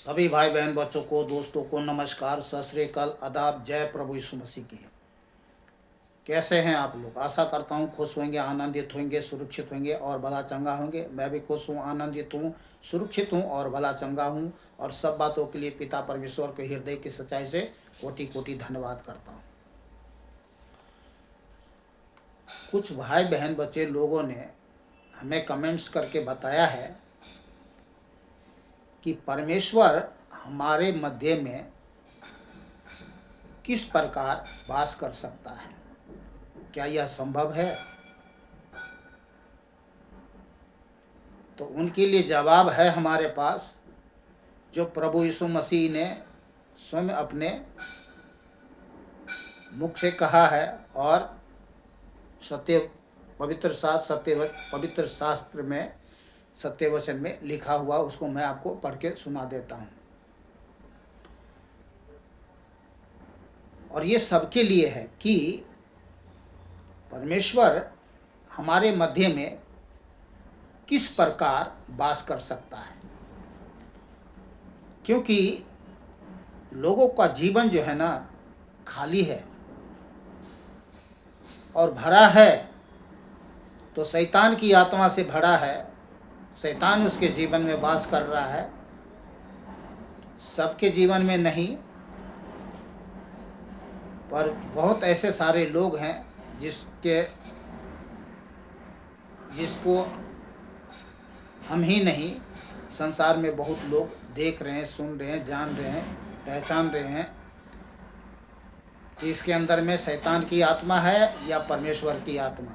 सभी भाई बहन बच्चों को दोस्तों को नमस्कार, सत श्री अकाल, आदाब, जय प्रभु यीशु मसीह की। कैसे हैं आप लोग? आशा करता हूँ खुश होंगे, आनंदित होंगे, सुरक्षित होंगे और भला चंगा होंगे। मैं भी खुश हूँ, आनंदित हूँ, सुरक्षित हूँ और भला चंगा हूँ। और सब बातों के लिए पिता परमेश्वर के हृदय की सच्चाई से कोटि कोटि धन्यवाद करता हूँ। कुछ भाई बहन बच्चे लोगों ने हमें कमेंट्स करके बताया है कि परमेश्वर हमारे मध्य में किस प्रकार वास कर सकता है, क्या यह संभव है? तो उनके लिए जवाब है हमारे पास, जो प्रभु यीशु मसीह ने स्वयं अपने मुख से कहा है और पवित्र शास्त्र में सत्य वचन में लिखा हुआ, उसको मैं आपको पढ़ के सुना देता हूँ। और ये सबके लिए है कि परमेश्वर हमारे मध्य में किस प्रकार वास कर सकता है। क्योंकि लोगों का जीवन जो है ना, खाली है और भरा है तो शैतान की आत्मा से भरा है। शैतान उसके जीवन में वास कर रहा है, सबके जीवन में नहीं, पर बहुत ऐसे सारे लोग हैं जिसको हम ही नहीं, संसार में बहुत लोग देख रहे हैं, सुन रहे हैं, जान रहे हैं, पहचान रहे हैं कि इसके अंदर में शैतान की आत्मा है या परमेश्वर की आत्मा।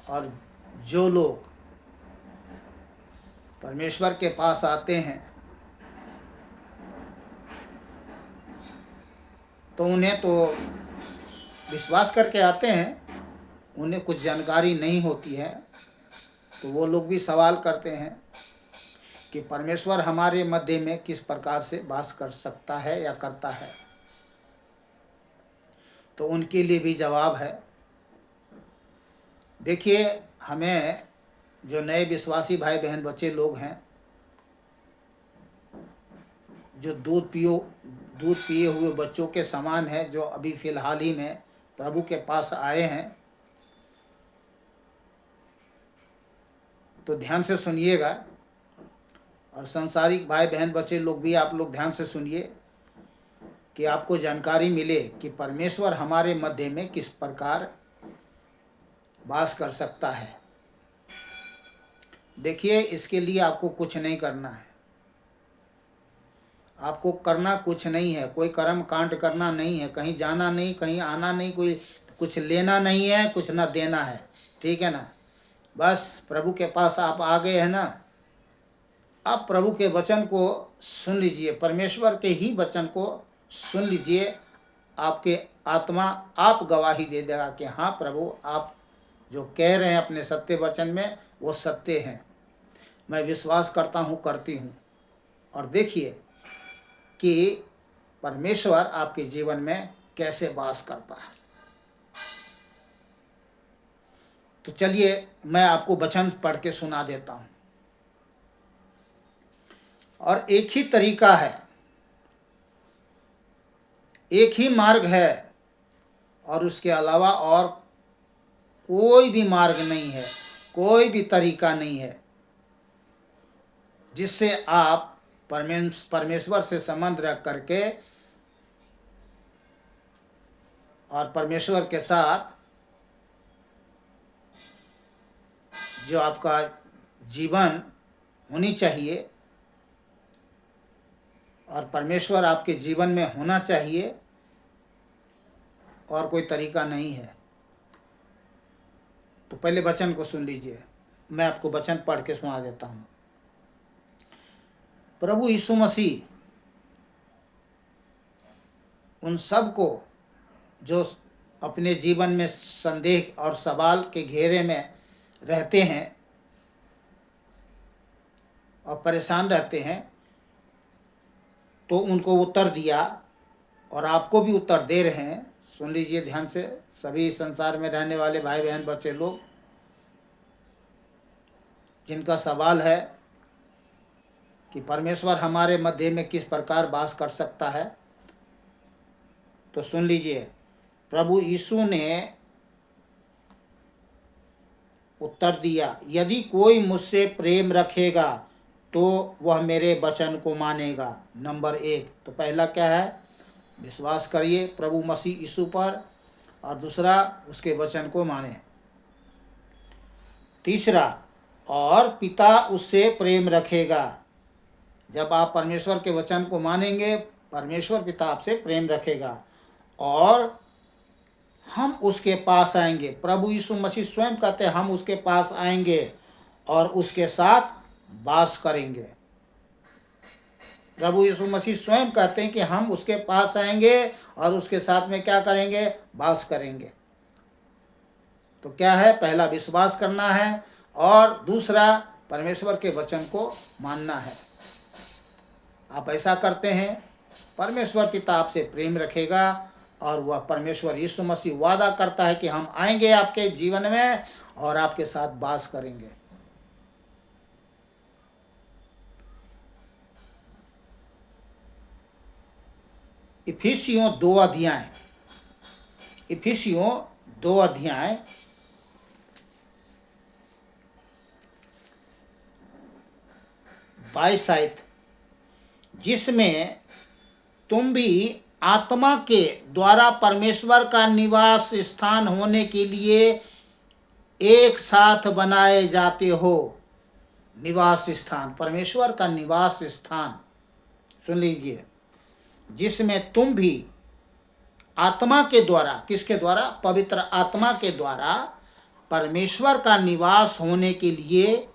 और जो लोग परमेश्वर के पास आते हैं तो उन्हें तो विश्वास करके आते हैं, उन्हें कुछ जानकारी नहीं होती है, तो वो लोग भी सवाल करते हैं कि परमेश्वर हमारे मध्य में किस प्रकार से वास कर सकता है या करता है। तो उनके लिए भी जवाब है। देखिए, हमें जो नए विश्वासी भाई बहन बच्चे लोग हैं, जो दूध पिए हुए बच्चों के समान है, जो अभी फिलहाल ही में प्रभु के पास आए हैं, तो ध्यान से सुनिएगा। और संसारिक भाई बहन बच्चे लोग भी, आप लोग ध्यान से सुनिए कि आपको जानकारी मिले कि परमेश्वर हमारे मध्य में किस प्रकार वास कर सकता है। देखिए, इसके लिए आपको कुछ नहीं करना है, आपको करना कुछ नहीं है, कोई कर्म कांड करना नहीं है, कहीं जाना नहीं, कहीं आना नहीं, कोई कुछ लेना नहीं है, कुछ ना देना है, ठीक है ना। बस प्रभु के पास आप आ गए हैं ना, आप प्रभु के वचन को सुन लीजिए, परमेश्वर के ही वचन को सुन लीजिए। आपके आत्मा आप गवाही दे देगा कि हाँ प्रभु, आप जो कह रहे हैं अपने सत्य वचन में वो सत्य हैं, मैं विश्वास करता हूँ, करती हूँ। और देखिए कि परमेश्वर आपके जीवन में कैसे वास करता है। तो चलिए मैं आपको वचन पढ़ के सुना देता हूँ। और एक ही तरीका है, एक ही मार्ग है, और उसके अलावा और कोई भी मार्ग नहीं है, कोई भी तरीका नहीं है जिससे आप परमेश्वर से संबंध रख करके और परमेश्वर के साथ जो आपका जीवन होनी चाहिए और परमेश्वर आपके जीवन में होना चाहिए, और कोई तरीका नहीं है। तो पहले वचन को सुन लीजिए, मैं आपको वचन पढ़ के सुना देता हूँ। प्रभु यीशु मसीह उन सब को जो अपने जीवन में संदेह और सवाल के घेरे में रहते हैं और परेशान रहते हैं, तो उनको उत्तर दिया और आपको भी उत्तर दे रहे हैं। सुन लीजिए ध्यान से, सभी संसार में रहने वाले भाई बहन बच्चे लोग जिनका सवाल है कि परमेश्वर हमारे मध्य में किस प्रकार वास कर सकता है, तो सुन लीजिए। प्रभु यीशु ने उत्तर दिया, यदि कोई मुझसे प्रेम रखेगा तो वह मेरे वचन को मानेगा। नंबर 1, तो पहला क्या है? विश्वास करिए प्रभु मसीह यीशु पर, और दूसरा उसके वचन को माने। तीसरा, और पिता उससे प्रेम रखेगा। जब आप परमेश्वर के वचन को मानेंगे, परमेश्वर पिता आपसे प्रेम रखेगा और हम उसके पास आएंगे। प्रभु यीशु मसीह स्वयं कहते हैं हम उसके पास आएंगे और उसके साथ वास करेंगे। प्रभु यीशु मसीह स्वयं कहते हैं कि हम उसके पास आएंगे और उसके साथ में क्या करेंगे? वास करेंगे। तो क्या है? पहला विश्वास करना है और दूसरा परमेश्वर के वचन को मानना है। आप ऐसा करते हैं, परमेश्वर पिता आपसे प्रेम रखेगा और वह परमेश्वर यीशु मसीह वादा करता है कि हम आएंगे आपके जीवन में और आपके साथ वास करेंगे। इफिसियों 2 अध्याय, इफिसियों 2 अध्याय 22 आयत, जिसमें तुम भी आत्मा के द्वारा परमेश्वर का निवास स्थान होने के लिए एक साथ बनाए जाते हो। निवास स्थान, परमेश्वर का निवास स्थान, सुन लीजिए, जिसमें तुम भी आत्मा के द्वारा, किसके द्वारा? पवित्र आत्मा के द्वारा परमेश्वर का निवास होने के लिए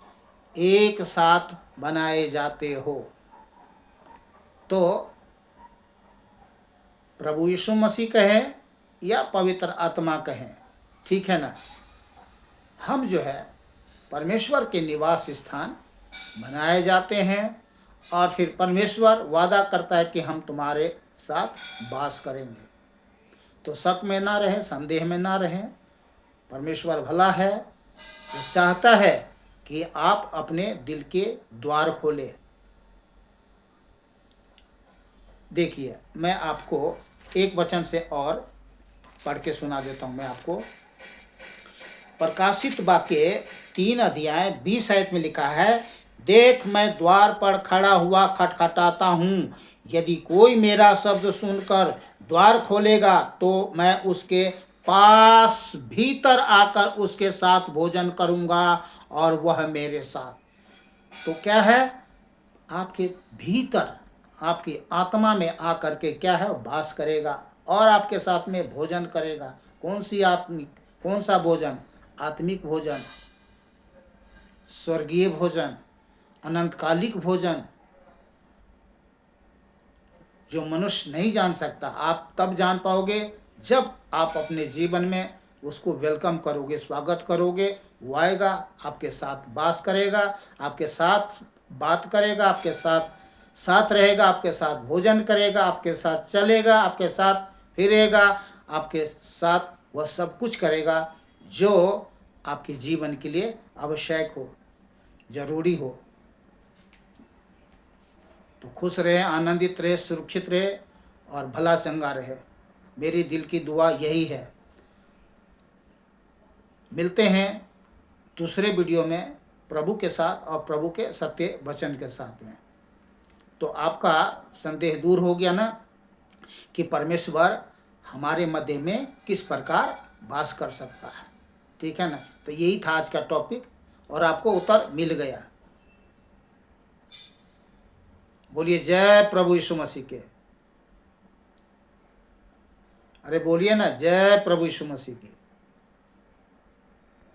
एक साथ बनाए जाते हो। तो प्रभु यीशु मसीह कहें या पवित्र आत्मा कहें, ठीक है ना, हम जो है परमेश्वर के निवास स्थान बनाए जाते हैं और फिर परमेश्वर वादा करता है कि हम तुम्हारे साथ वास करेंगे। तो शक में ना रहें, संदेह में ना रहें। परमेश्वर भला है, वो चाहता है कि आप अपने दिल के द्वार खोलें। देखिए, मैं आपको एक वचन से और पढ़ के सुना देता हूं। मैं आपको प्रकाशित वाक्य 3 अध्याय 20 आयत में लिखा है, देख मैं द्वार पर खड़ा हुआ खटखटाता हूँ, यदि कोई मेरा शब्द सुनकर द्वार खोलेगा तो मैं उसके पास भीतर आकर उसके साथ भोजन करूँगा और वह मेरे साथ। तो क्या है? आपके भीतर, आपकी आत्मा में आकर के क्या है? वास करेगा और आपके साथ में भोजन करेगा। कौन सी आत्मिक, कौन सा भोजन? आत्मिक भोजन, स्वर्गीय भोजन, अनंतकालिक भोजन, जो मनुष्य नहीं जान सकता। आप तब जान पाओगे जब आप अपने जीवन में उसको वेलकम करोगे, स्वागत करोगे। वो आएगा, आपके साथ वास करेगा, आपके साथ बात करेगा, आपके साथ रहेगा, आपके साथ भोजन करेगा, आपके साथ चलेगा, आपके साथ फिरेगा, आपके साथ वह सब कुछ करेगा जो आपके जीवन के लिए आवश्यक हो, जरूरी हो। तो खुश रहे, आनंदित रहे, सुरक्षित रहे और भला चंगा रहे। मेरी दिल की दुआ यही है। मिलते हैं दूसरे वीडियो में प्रभु के साथ और प्रभु के सत्य वचन के साथ में। तो आपका संदेह दूर हो गया ना कि परमेश्वर हमारे मध्य में किस प्रकार वास कर सकता है, ठीक है ना। तो यही था आज का टॉपिक और आपको उत्तर मिल गया। बोलिए जय प्रभु यीशु मसीह के। अरे बोलिए ना, जय प्रभु यीशु मसीह के।